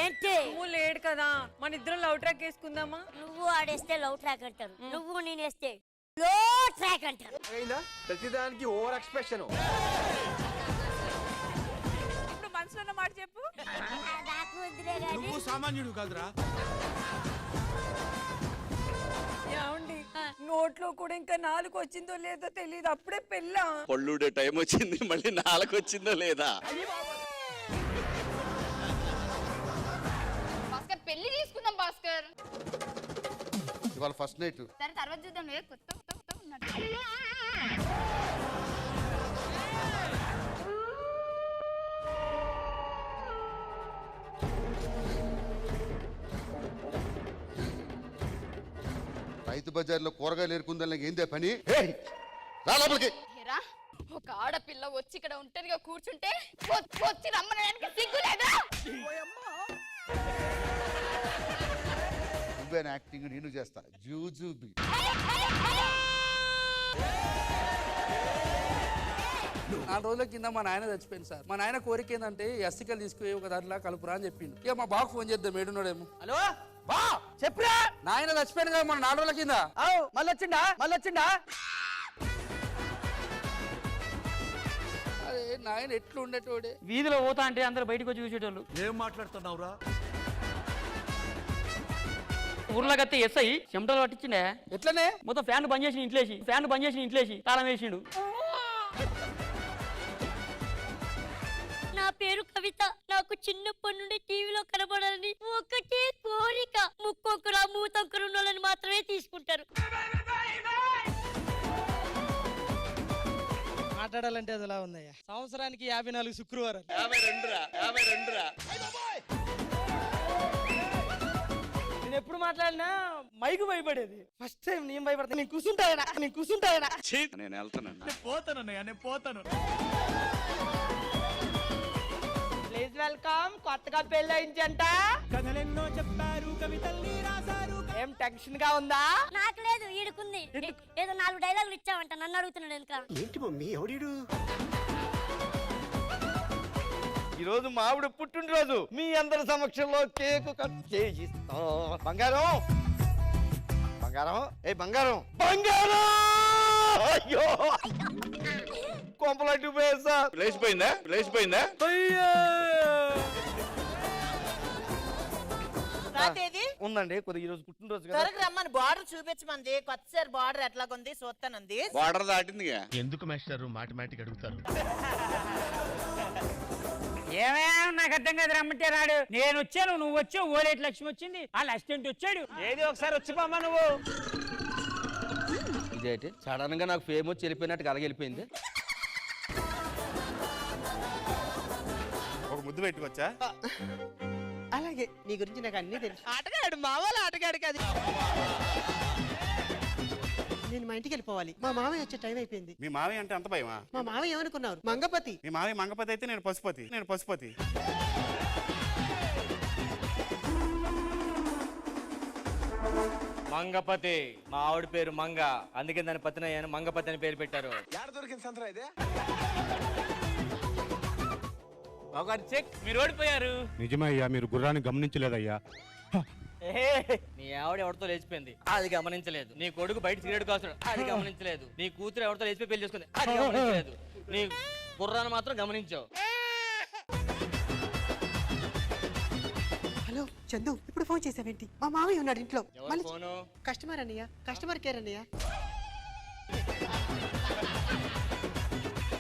ఏంటి నువ్వు లేడు కదా మన ఇద్దరం లవ్ ట్రాక్ వేసుకుందామా? నువ్వు ఆడేస్తే లవ్ ట్రాక్ అంటారు, నువ్వు నేనేస్తే లో ట్రాక్ అంటారు. ప్రతిదానికి ఓవర్ ఎక్స్ప్రెషన్. ఇప్పుడు మనసులో ఉన్న మాట చెప్పు. నాకు వద్దులే గాని నువ్వు సామాన్యుడు కాదురా. ఏమండి నోట్లో కూడా ఇంకా 4 వచ్చిందో లేదో తెలియదు, అప్పుడే పెళ్ళా? పళ్ళుడే టైం వచ్చింది, మళ్ళీ 4 వచ్చిందో లేదా? భాస్కర్ పెళ్లి తీసుకుందాం భాస్కర్. ఇవాళ ఫస్ట్ నైట్. సరే తర్వాత చూద్దాం. కొత్త ఉన్నట్టు. రైతు బజార్లో కూరగాయలు ఏరుకుందా ఏందే పని? రా లోపలికి. ఏరా, ఒక ఆడపిల్ల వచ్చి ఇక్కడ ఒంటరిగా కూర్చుంటే వచ్చి రమ్మనడానికి సిగ్గు లేదా? నువ్వేనా యాక్టింగ్? నేను చేస్తా జూజూబి. 4 రోజుల కింద మా నాయన చచ్చిపోయింది సార్. మా నాయన కోరిక ఏంటంటే ఎస్టికల్ తీసుకుపోయి ఒక దాంట్లో కలుపురా అని చెప్పిండు. ఇక మా బాబు ఫోన్ చేద్దాం, ఏడున్నాడేమో. హలో బా చెప్పురా. నాయన చచ్చిపోయింది కదా మన 4 రోజుల కింద. మళ్ళొచ్చిండా? అరే నాయన ఎట్లు ఉండేటోడే. వీధిలో పోతా అంటే అందరు బయటకు వచ్చి చూసేటోళ్ళు. ఏం మాట్లాడుతున్నావురా? ఊర్లో గత్తే ఎస్ఐ చెమటలు పట్టించిండే. ఎట్లనే మొత్తం ఫ్యాన్ బంద్ చేసి ఇంట్లేసి తాళం వేసిండు. నా పేరు కవిత. నాకు చిన్నప్పటి నుండి టీవీలో కనబడాలని ఒకటే కోరిక. ముక్కొక్కరు మూతొక్కరు ఉన్నోళ్ళని మాత్రమే తీసుకుంటారు. మాట్లాడాలంటే అది ఎలా ఉందయ్యా? సంవత్సరానికి 54 శుక్రవారాలు. 52 నేను ఎప్పుడు మాట్లాడినా మైకు భయపడేది. ఫస్ట్ టైం నేను భయపడతా. నేను కూర్చుంటాయనా. నేను వెళ్తానండి. నేను పోతాను. Please welcome. కొత్తగా పెళ్ళయించంట. కథలెన్నో చెప్పారు, కవితల్ని రాశారు. ఏం టెన్షన్ గా ఉందా? నాకు లేదు, ఈడుకుంది. ఏదో 4 డైలాగులు ఇచ్చావంట, నన్ను అడుగుతున్నాడు ఎందుక? ఏంటి మమ్మీ ఎవడీడు? ఈ రోజు మావిడ పుట్టినరోజు. మీ అందరి సమక్షంలో కేకు కట్ చేయిస్తా. బంగారం అయ్యో కొంపలట్టు పోయేసా. లేచిపోయిందా? ఉందండి కొద్దిగా ఈ రోజు పుట్టినరోజు కదా. త్వరగా రమ్మని బార్డర్ చూపించమంది. కొత్తసారి బార్డర్ ఎట్లాగుంది చూస్తానంది. బార్డర్ దాటింది. ఎందుకు మాస్టర్ మాటిమాటికి అడుగుతారు? ఏమయ్యా నాకు అర్థం కాదు. రమ్మంటే రాడు. నేను వచ్చాను, నువ్వు వచ్చావు, ఓలేటి లక్ష్మి వచ్చింది, వాళ్ళ అసిస్టెంట్ వచ్చాడు. ఏది ఒకసారి వచ్చిపోమ్మా నువ్వు. ఇదేంటి సడన్ గా నాకు ఫేమ్ వచ్చి వెళ్ళిపోయినట్టు అలాగెళ్ళిపోయింది. ఒక ముద్దు పెట్టుకోవచ్చా? అలాగే నీ గురించి నాకు అన్ని తెలుసు. ఆటగాడు మా వాళ్ళ ఆటగాడు కాదు. నేను మా ఇంటికి వెళ్ళిపోవాలి. మా మామయ్య వచ్చే టైం అయిపోయింది. మీ మావి అంటే అంత భయమా? మా మామయ్య ఏమనుకున్నారు? మంగపతి. మీ మావి మంగపతి అయితే నేను పశుపతి. మంగపతి. మా ఆవిడ పేరు మంగ, అందుకే దాని పతిన మంగపతి అని పేరు పెట్టారు. చెక్ మీరు ఓడిపోయారు. నిజమయ్యా, మీరు గుర్రాన్ని గమనించలేదయ్యా. నీ ఆవిడ ఎవరితో లేచిపోయింది, అది గమనించలేదు. నీ కొడుకు బయట సిగరెట్ కాస్తాడు, అది గమనించలేదు. నీ కూతురు ఎవరితో లేచిపోయి పెళ్లి చేసుకుంది, అది గమనించలేదు. నీ గుర్రాన్ని మాత్రం గమనించావు. హలో చందు, ఇప్పుడు ఫోన్ చేసావేంటి? మా మామయ్య ఉన్నాడు ఇంట్లో. ఫోను కస్టమర్ అన్నయ్య, కస్టమర్ కేర్ అన్నయ్య.